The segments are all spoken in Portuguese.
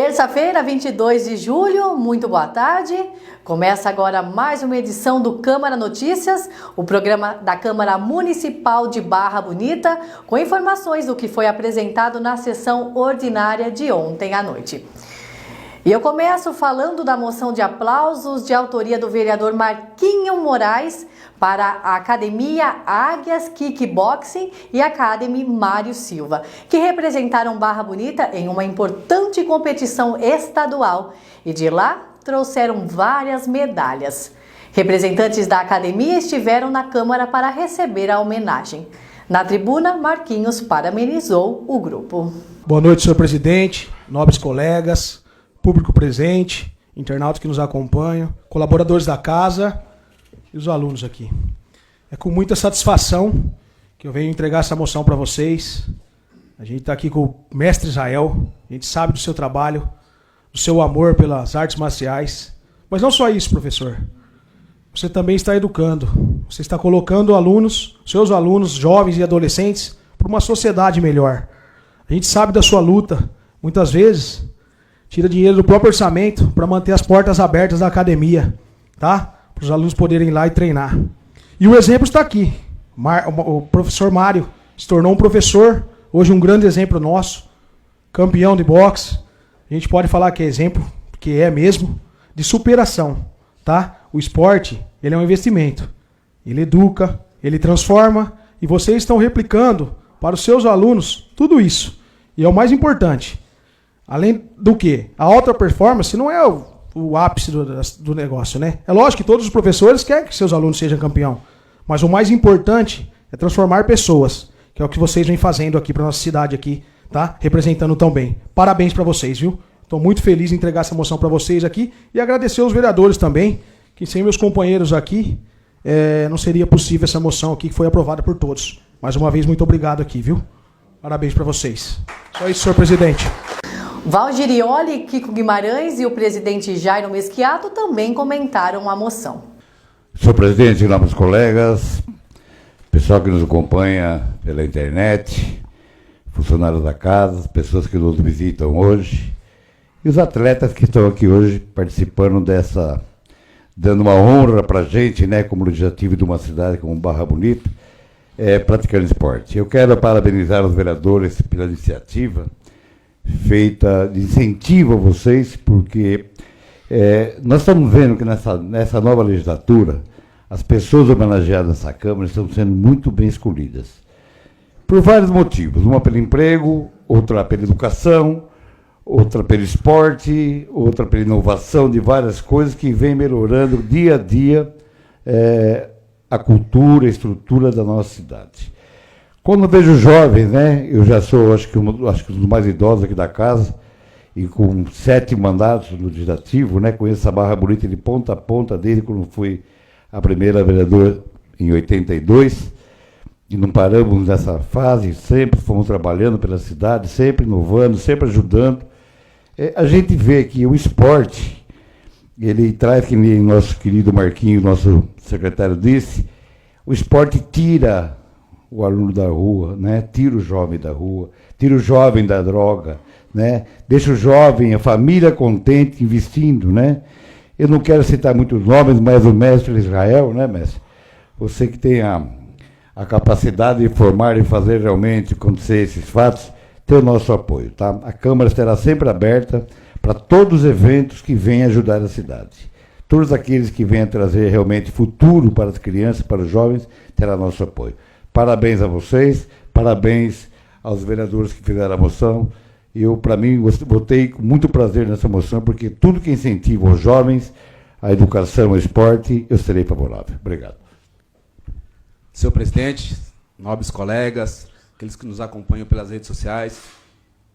Terça-feira, 22 de julho, muito boa tarde. Começa agora mais uma edição do Câmara Notícias, o programa da Câmara Municipal de Barra Bonita, com informações do que foi apresentado na sessão ordinária de ontem à noite. E eu começo falando da moção de aplausos de autoria do vereador Marquinho Moraes para a Academia Águias Kickboxing e Academy Mário Silva, que representaram Barra Bonita em uma importante competição estadual e de lá trouxeram várias medalhas. Representantes da academia estiveram na Câmara para receber a homenagem. Na tribuna, Marquinhos parabenizou o grupo. Boa noite, senhor presidente, nobres colegas, público presente, internautas que nos acompanham, colaboradores da casa e os alunos aqui. É com muita satisfação que eu venho entregar essa moção para vocês. A gente está aqui com o mestre Israel, a gente sabe do seu trabalho, do seu amor pelas artes marciais. Mas não só isso, professor. Você também está educando, você está colocando alunos, seus alunos, jovens e adolescentes, para uma sociedade melhor. A gente sabe da sua luta, muitas vezes tira dinheiro do próprio orçamento para manter as portas abertas da academia, tá? Para os alunos poderem ir lá e treinar. E o exemplo está aqui. O professor Mário se tornou um professor, hoje um grande exemplo nosso, campeão de boxe. A gente pode falar que é exemplo, porque é mesmo, de superação, tá? O esporte, ele é um investimento. Ele educa, ele transforma, e vocês estão replicando para os seus alunos tudo isso. E é o mais importante. Além do que? A alta performance não é o ápice do negócio, né? É lógico que todos os professores querem que seus alunos sejam campeão. Mas o mais importante é transformar pessoas, que é o que vocês vêm fazendo aqui para nossa cidade aqui, tá? Representando tão bem. Parabéns para vocês, viu? Estou muito feliz em entregar essa moção para vocês aqui e agradecer aos vereadores também, que sem meus companheiros aqui, não seria possível essa moção aqui que foi aprovada por todos. Mais uma vez, muito obrigado aqui, viu? Parabéns para vocês. Só isso, senhor presidente. Valgirioli, Kiko Guimarães e o presidente Jairo Mesquiato também comentaram a moção. Senhor presidente, nobres colegas, pessoal que nos acompanha pela internet, funcionários da casa, pessoas que nos visitam hoje, e os atletas que estão aqui hoje participando dessa, dando uma honra para a gente, né, como legislativo de uma cidade como Barra Bonita, praticando esporte. Eu quero parabenizar os vereadores pela iniciativa feita de incentivo a vocês, porque nós estamos vendo que nessa nova legislatura, as pessoas homenageadas nessa Câmara estão sendo muito bem escolhidas. Por vários motivos. Uma pelo emprego, outra pela educação, outra pelo esporte, outra pela inovação de várias coisas que vem melhorando dia a dia a cultura, a estrutura da nossa cidade. Quando eu vejo jovens, né, eu já sou, acho que um dos mais idosos aqui da casa, e com 7 mandatos no legislativo, né, conheço a Barra Bonita de ponta a ponta, desde quando fui a primeira vereadora em 82, e não paramos nessa fase, sempre fomos trabalhando pela cidade, sempre inovando, sempre ajudando. A gente vê que o esporte, ele traz, que nem nosso querido Marquinho, nosso secretário disse, o esporte tira o aluno da rua, né? Tira o jovem da rua, tira o jovem da droga, né? Deixa o jovem, a família contente, investindo, né? Eu não quero citar muitos nomes, mas o mestre Israel, né, mestre? Você que tem a capacidade de formar e fazer realmente acontecer esses fatos, tem o nosso apoio, tá? A Câmara estará sempre aberta para todos os eventos que venham ajudar a cidade. Todos aqueles que venham trazer realmente futuro para as crianças, para os jovens, terá nosso apoio. Parabéns a vocês, parabéns aos vereadores que fizeram a moção. Eu, para mim, votei com muito prazer nessa moção, porque tudo que incentiva os jovens, a educação, o esporte, eu serei favorável. Obrigado. Senhor presidente, nobres colegas, aqueles que nos acompanham pelas redes sociais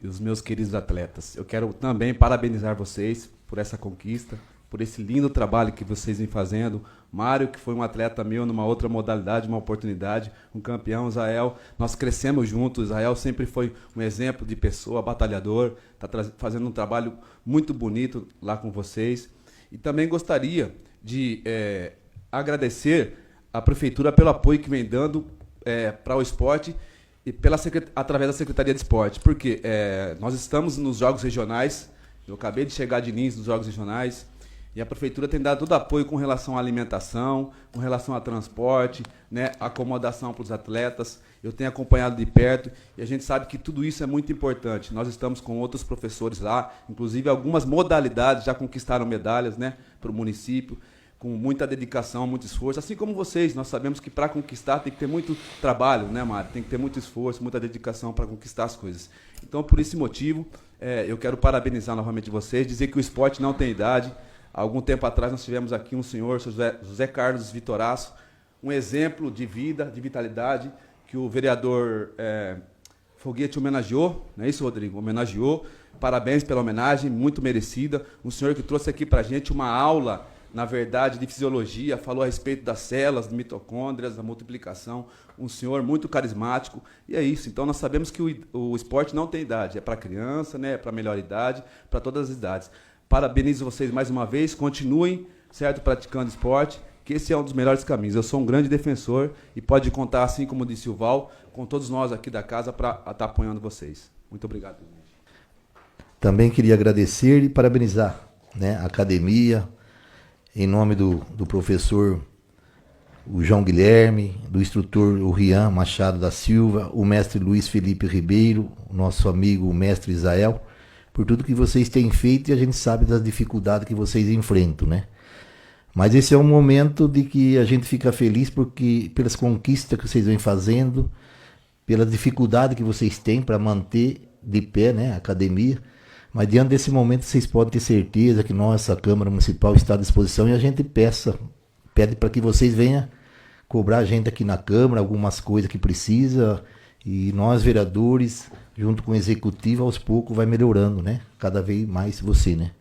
e os meus queridos atletas, eu quero também parabenizar vocês por essa conquista, por esse lindo trabalho que vocês vêm fazendo. Mário, que foi um atleta meu numa outra modalidade, uma oportunidade, um campeão. Israel, nós crescemos juntos. Israel sempre foi um exemplo de pessoa, batalhador, está fazendo um trabalho muito bonito lá com vocês. E também gostaria de agradecer a Prefeitura pelo apoio que vem dando para o esporte e através da Secretaria de Esporte. Porque nós estamos nos Jogos Regionais Eu acabei de chegar de Lins, dos Jogos Regionais, e a Prefeitura tem dado todo apoio com relação à alimentação, com relação a transporte, né, acomodação para os atletas. Eu tenho acompanhado de perto e a gente sabe que tudo isso é muito importante. Nós estamos com outros professores lá, inclusive algumas modalidades já conquistaram medalhas, né, para o município, com muita dedicação, muito esforço. Assim como vocês, nós sabemos que para conquistar tem que ter muito trabalho, né, Mário? Tem que ter muito esforço, muita dedicação para conquistar as coisas. Então, por esse motivo, eu quero parabenizar novamente vocês, dizer que o esporte não tem idade. Há algum tempo atrás nós tivemos aqui um senhor, José Carlos Vitoraço, um exemplo de vida, de vitalidade, que o vereador Foguete homenageou, não é isso, Rodrigo? Homenageou. Parabéns pela homenagem, muito merecida. Um senhor que trouxe aqui para a gente uma aula, na verdade, de fisiologia, falou a respeito das células, de mitocôndrias, da multiplicação. Um senhor muito carismático. E é isso. Então, nós sabemos que o esporte não tem idade. É para criança, né? É para melhor idade, para todas as idades. Parabenizo vocês mais uma vez, continuem, certo, praticando esporte, que esse é um dos melhores caminhos. Eu sou um grande defensor e pode contar, assim como disse o Val, com todos nós aqui da casa para estar apoiando vocês. Muito obrigado. Também queria agradecer e parabenizar, né, a academia, em nome do professor o João Guilherme, do instrutor o Rian Machado da Silva, o mestre Luiz Felipe Ribeiro, o nosso amigo o mestre Israel, por tudo que vocês têm feito, e a gente sabe das dificuldades que vocês enfrentam, né? Mas esse é um momento de que a gente fica feliz porque pelas conquistas que vocês vêm fazendo, pela dificuldade que vocês têm para manter de pé, né, a academia. Mas diante desse momento vocês podem ter certeza que nossa Câmara Municipal está à disposição, e a gente pede para que vocês venham cobrar a gente aqui na Câmara, algumas coisas que precisa, e nós vereadores, junto com o Executivo, aos poucos vai melhorando, né? Cada vez mais você, né?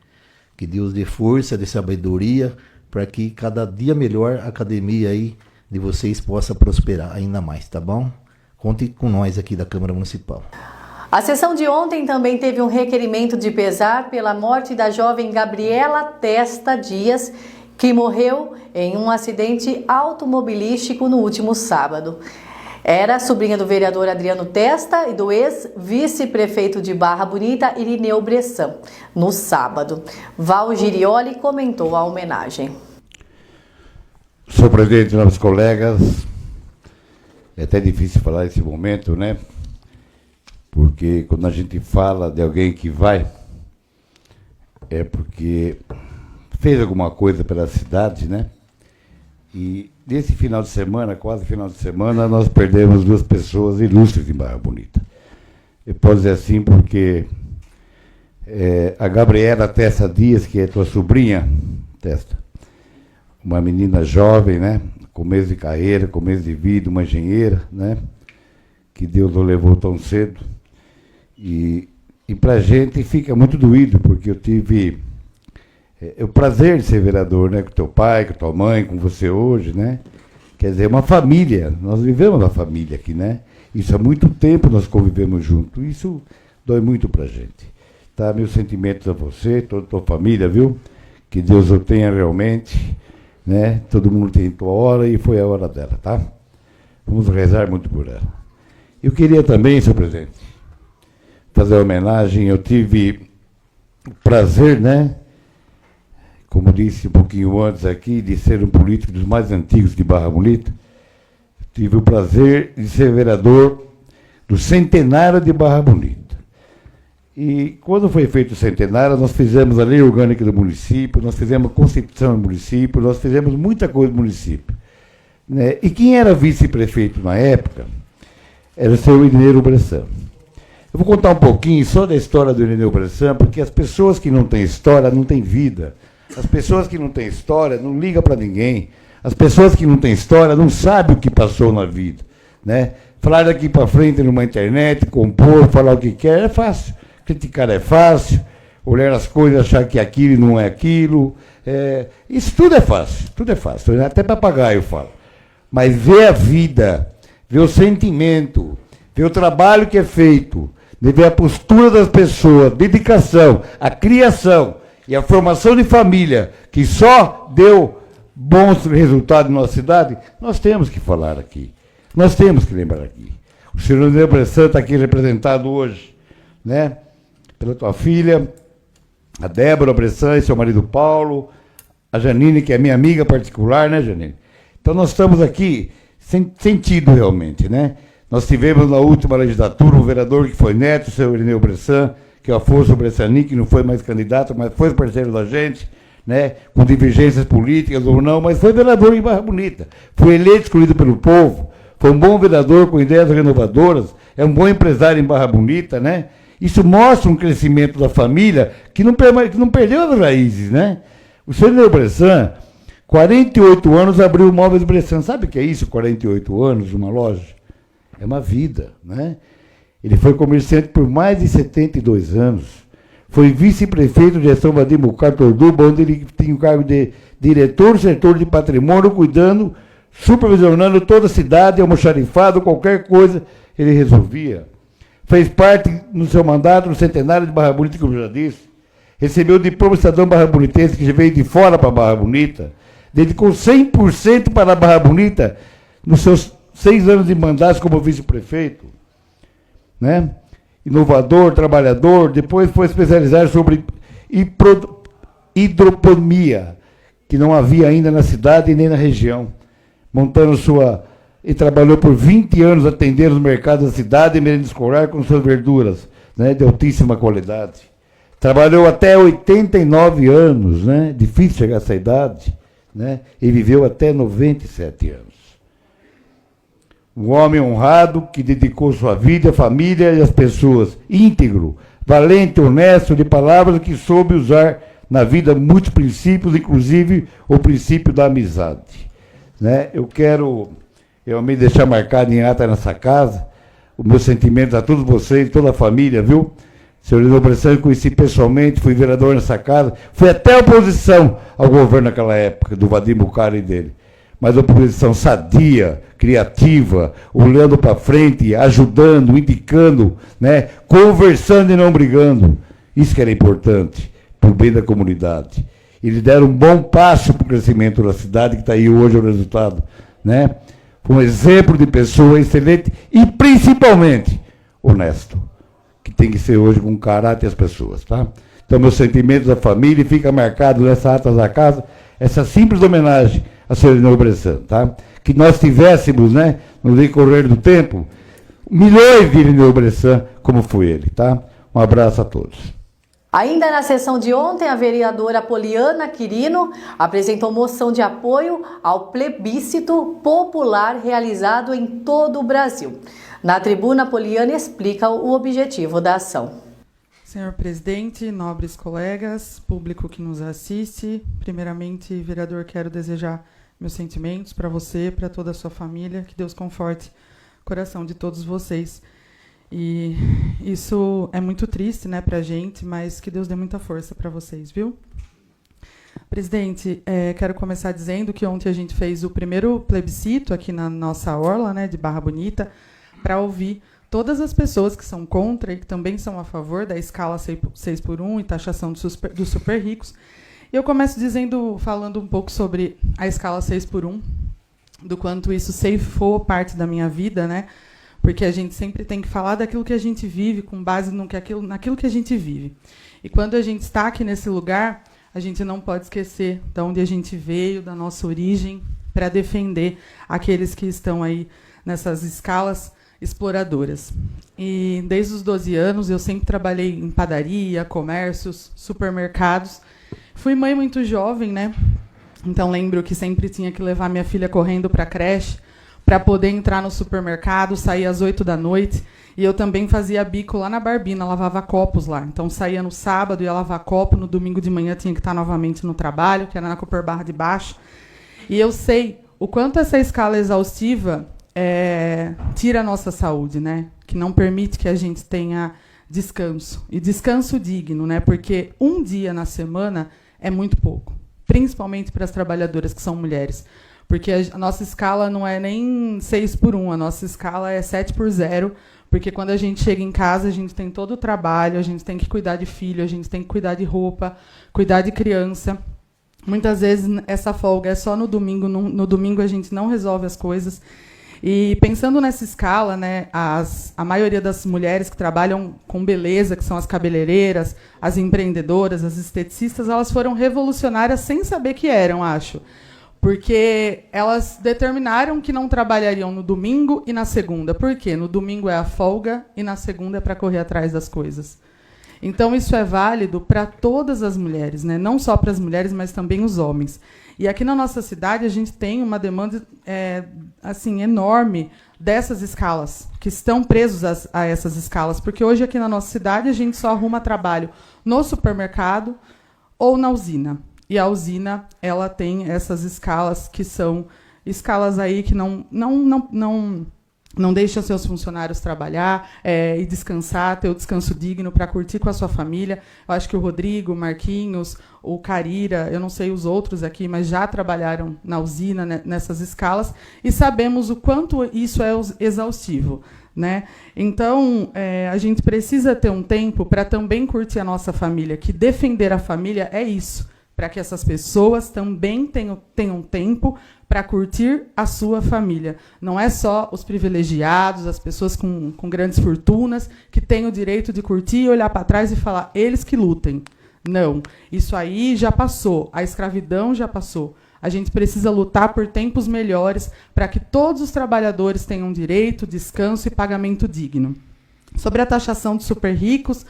Que Deus dê força, dê sabedoria, para que cada dia melhor a academia aí de vocês possa prosperar ainda mais, tá bom? Conte com nós aqui da Câmara Municipal. A sessão de ontem também teve um requerimento de pesar pela morte da jovem Gabriela Testa Dias, que morreu em um acidente automobilístico no último sábado. Era sobrinha do vereador Adriano Testa e do ex-vice-prefeito de Barra Bonita, Irineu Bressan, no sábado. Val Girioli comentou a homenagem. Senhor presidente, novos colegas, é até difícil falar nesse momento, né? Porque quando a gente fala de alguém que vai, é porque fez alguma coisa pela cidade, né? E nesse final de semana, quase final de semana, nós perdemos duas pessoas ilustres em Barra Bonita. Eu posso dizer assim porque a Gabriela Testa Dias, que é tua sobrinha, Testa, uma menina jovem, né? Começo de carreira, começo de vida, uma engenheira, né? Que Deus não levou tão cedo. E para a gente fica muito doído, porque eu tive o prazer de ser vereador, né? Com teu pai, com tua mãe, com você hoje, né? Quer dizer, uma família. Nós vivemos uma família aqui, né? Isso há muito tempo nós convivemos juntos. Isso dói muito para a gente. Tá? Meus sentimentos a você, toda a tua família, viu? Que Deus o tenha realmente, né? Todo mundo tem tua hora e foi a hora dela, tá? Vamos rezar muito por ela. Eu queria também, senhor presidente, fazer uma homenagem. Eu tive o prazer, né? Como disse um pouquinho antes aqui, de ser um político dos mais antigos de Barra Bonita. Tive o prazer de ser vereador do centenário de Barra Bonita. E quando foi feito o centenário, nós fizemos a lei orgânica do município, nós fizemos a constituição do município, nós fizemos muita coisa no município, né? E quem era vice-prefeito na época era o senhor Irineu Bressan. Eu vou contar um pouquinho só da história do Irineu Bressan, porque as pessoas que não têm história não têm vida. As pessoas que não têm história não ligam para ninguém. As pessoas que não têm história não sabem o que passou na vida, né? Falar daqui para frente numa internet, compor, falar o que quer, é fácil. Criticar é fácil. Olhar as coisas, achar que aquilo não é aquilo. Isso tudo é fácil. Até papagaio fala. Mas ver a vida, ver o sentimento, ver o trabalho que é feito, ver a postura das pessoas, dedicação, a criação e a formação de família, que só deu bons resultados na nossa cidade, nós temos que falar aqui. Nós temos que lembrar aqui. O senhor Irineu Bressan está aqui representado hoje, né? Pela tua filha, a Débora Bressan e seu marido Paulo, a Janine, que é minha amiga particular, né, Janine? Então nós estamos aqui sem sentido realmente, né? Nós tivemos na última legislatura um vereador que foi neto, o seu Irineu Bressan, que é o Afonso Bressani, que não foi mais candidato, mas foi parceiro da gente, né? Com divergências políticas ou não, mas foi vereador em Barra Bonita. Foi eleito, escolhido pelo povo, foi um bom vereador com ideias renovadoras, é um bom empresário em Barra Bonita, né? Isso mostra um crescimento da família que não perdeu as raízes, né? O senhor Irineu Bressan, 48 anos, abriu o Móveis Bressan. Sabe o que é isso, 48 anos, uma loja? É uma vida, né? Ele foi comerciante por mais de 72 anos. Foi vice-prefeito de gestão Vadim Bucar Torduba, onde ele tinha o cargo de diretor do setor de patrimônio, cuidando, supervisionando toda a cidade, almoxarifado, qualquer coisa, ele resolvia. Fez parte, no seu mandato, do centenário de Barra Bonita, como eu já disse. Recebeu o diploma de cidadão barra bonitense, que veio de fora para Barra Bonita. Dedicou 100% para a Barra Bonita nos seus 6 anos de mandato como vice-prefeito, né? Inovador, trabalhador, depois foi especializar sobre hidroponia, que não havia ainda na cidade e nem na região, montando e trabalhou por 20 anos atendendo os mercados da cidade e merenda escolar com suas verduras, né, de altíssima qualidade. Trabalhou até 89 anos, né? Difícil chegar a essa idade, né? E viveu até 97 anos. Um homem honrado que dedicou sua vida, a família e as pessoas. Íntegro, valente, honesto, de palavras que soube usar na vida muitos princípios, inclusive o princípio da amizade. Né? Eu quero realmente deixar marcado em ata nessa casa os meus sentimentos a todos vocês, toda a família, viu? Senhor Irineu Bressan, eu conheci pessoalmente, fui vereador nessa casa, fui até oposição ao governo naquela época, do Vadim Bucari dele. Mas oposição sadia, criativa, olhando para frente, ajudando, indicando, né, conversando e não brigando. Isso que era importante, para o bem da comunidade. Eles deram um bom passo para o crescimento da cidade, que está aí hoje o resultado. Né? Foi um exemplo de pessoa excelente e, principalmente, honesto, que tem que ser hoje com caráter as pessoas. Tá? Então, meus sentimentos da família, fica marcado nessa ata da casa, essa simples homenagem a senhor Irineu Bressan, tá? Que nós tivéssemos, né, no decorrer do tempo, milhões de Irineu Bressan, como foi ele, tá? Um abraço a todos. Ainda na sessão de ontem, a vereadora Poliana Quirino apresentou moção de apoio ao plebiscito popular realizado em todo o Brasil. Na tribuna, Poliana explica o objetivo da ação. Senhor presidente, nobres colegas, público que nos assiste, primeiramente, vereador, quero desejar meus sentimentos para você, para toda a sua família, que Deus conforte o coração de todos vocês. E isso é muito triste, né, para a gente, mas que Deus dê muita força para vocês, viu? Presidente, quero começar dizendo que ontem a gente fez o primeiro plebiscito aqui na nossa orla, né, de Barra Bonita, para ouvir todas as pessoas que são contra e que também são a favor da escala 6x1 e taxação dos super ricos. E eu começo falando um pouco sobre a escala 6x1, do quanto isso ceifou parte da minha vida, né? Porque a gente sempre tem que falar daquilo que a gente vive, com base naquilo que a gente vive. E quando a gente está aqui nesse lugar, a gente não pode esquecer de onde a gente veio, da nossa origem, para defender aqueles que estão aí nessas escalas exploradoras. E desde os 12 anos eu sempre trabalhei em padaria, comércios, supermercados. Fui mãe muito jovem, né? Então lembro que sempre tinha que levar minha filha correndo para a creche para poder entrar no supermercado, sair às 8 da noite. E eu também fazia bico lá na Barbina, lavava copos lá. Então saía no sábado, ia lavar copo, no domingo de manhã tinha que estar novamente no trabalho, que era na Cooper Barra de Baixo. E eu sei o quanto essa escala exaustiva tira a nossa saúde, né? Que não permite que a gente tenha descanso. E descanso digno, né? Porque um dia na semana é muito pouco. Principalmente para as trabalhadoras que são mulheres. Porque a nossa escala não é nem 6x1, a nossa escala é 7x0. Porque quando a gente chega em casa, a gente tem todo o trabalho, a gente tem que cuidar de filho, a gente tem que cuidar de roupa, cuidar de criança. Muitas vezes essa folga é só no domingo. No domingo a gente não resolve as coisas. E pensando nessa escala, né, a maioria das mulheres que trabalham com beleza, que são as cabeleireiras, as empreendedoras, as esteticistas, elas foram revolucionárias sem saber que eram, acho. Porque elas determinaram que não trabalhariam no domingo e na segunda. Por quê? No domingo é a folga e na segunda é para correr atrás das coisas. Então, isso é válido para todas as mulheres, né? Não só para as mulheres, mas também os homens. E aqui na nossa cidade, a gente tem uma demanda assim, enorme dessas escalas, que estão presos a essas escalas. Porque hoje, aqui na nossa cidade, a gente só arruma trabalho no supermercado ou na usina. E a usina, ela tem essas escalas que são escalas aí que não deixam seus funcionários trabalhar e descansar, ter o descanso digno para curtir com a sua família. Eu acho que o Rodrigo, o Marquinhos, o Carira, eu não sei os outros aqui, mas já trabalharam na usina, né, nessas escalas, e sabemos o quanto isso é exaustivo. Né? Então, a gente precisa ter um tempo para também curtir a nossa família, que defender a família é isso, para que essas pessoas também tenham tempo para curtir a sua família. Não é só os privilegiados, as pessoas com grandes fortunas, que têm o direito de curtir e olhar para trás e falar, eles que lutem. Não, isso aí já passou, a escravidão já passou. A gente precisa lutar por tempos melhores para que todos os trabalhadores tenham direito, descanso e pagamento digno. Sobre a taxação dos super ricos,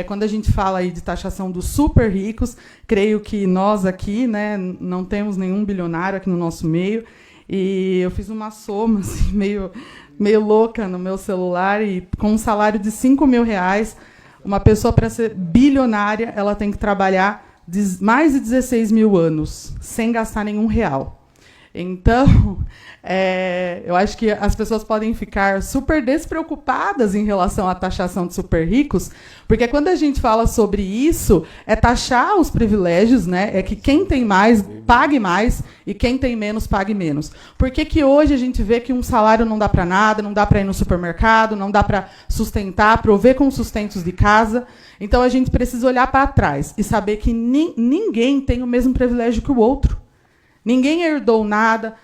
quando a gente fala aí de taxação dos super ricos, creio que nós aqui, né, não temos nenhum bilionário aqui no nosso meio, e eu fiz uma soma assim, meio louca no meu celular, e com um salário de R$5.000, uma pessoa, para ser bilionária, ela tem que trabalhar mais de 16 mil anos, sem gastar nenhum real. Então, eu acho que as pessoas podem ficar super despreocupadas em relação à taxação de super ricos, porque quando a gente fala sobre isso, é taxar os privilégios, né? É que quem tem mais, pague mais, e quem tem menos, pague menos. Por que hoje a gente vê que um salário não dá para nada, não dá para ir no supermercado, não dá para sustentar, prover com sustentos de casa? Então, a gente precisa olhar para trás e saber que ninguém tem o mesmo privilégio que o outro. Ninguém herdou nada,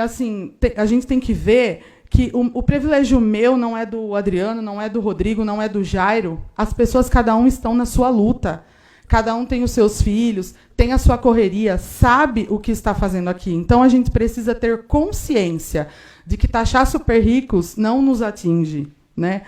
assim, a gente tem que ver que o privilégio meu não é do Adriano, não é do Rodrigo, não é do Jairo. As pessoas, cada um estão na sua luta. Cada um tem os seus filhos, tem a sua correria, sabe o que está fazendo aqui. Então, a gente precisa ter consciência de que taxar super ricos não nos atinge. Né?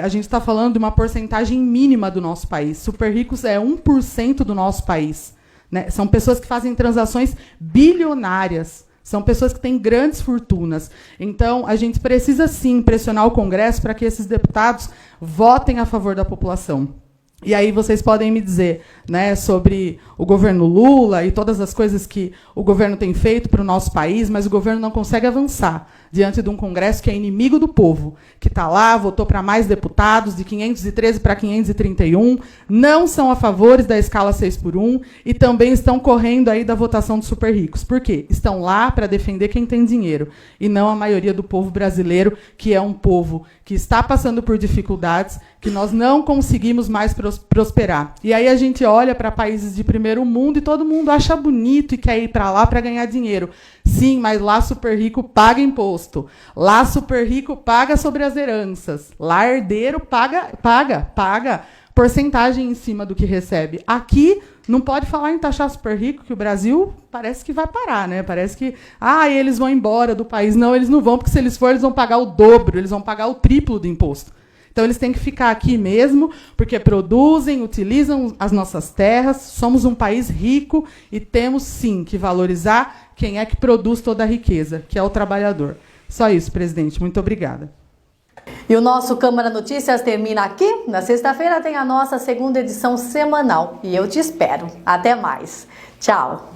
A gente está falando de uma porcentagem mínima do nosso país. Super ricos é 1% do nosso país. Né? São pessoas que fazem transações bilionárias. São pessoas que têm grandes fortunas. Então, a gente precisa, sim, pressionar o Congresso para que esses deputados votem a favor da população. E aí vocês podem me dizer, né, sobre o governo Lula e todas as coisas que o governo tem feito para o nosso país, mas o governo não consegue avançar diante de um Congresso que é inimigo do povo, que está lá, votou para mais deputados, de 513 para 531, não são a favor da escala 6x1 e também estão correndo aí da votação dos super ricos. Por quê? Estão lá para defender quem tem dinheiro e não a maioria do povo brasileiro, que é um povo que está passando por dificuldades, que nós não conseguimos mais prosperar. E aí a gente olha para países de primeiro mundo e todo mundo acha bonito e quer ir para lá para ganhar dinheiro. Sim, mas lá super rico paga imposto. Lá super rico paga sobre as heranças. Lá herdeiro paga porcentagem em cima do que recebe. Aqui não pode falar em taxar super rico, que o Brasil parece que vai parar, né? Parece que eles vão embora do país. Não, eles não vão, porque se eles forem, eles vão pagar o dobro, eles vão pagar o triplo do imposto. Então, eles têm que ficar aqui mesmo, porque produzem, utilizam as nossas terras, somos um país rico e temos, sim, que valorizar quem é que produz toda a riqueza, que é o trabalhador. Só isso, presidente. Muito obrigada. E o nosso Câmara Notícias termina aqui. Na sexta-feira tem a nossa segunda edição semanal. E eu te espero. Até mais. Tchau.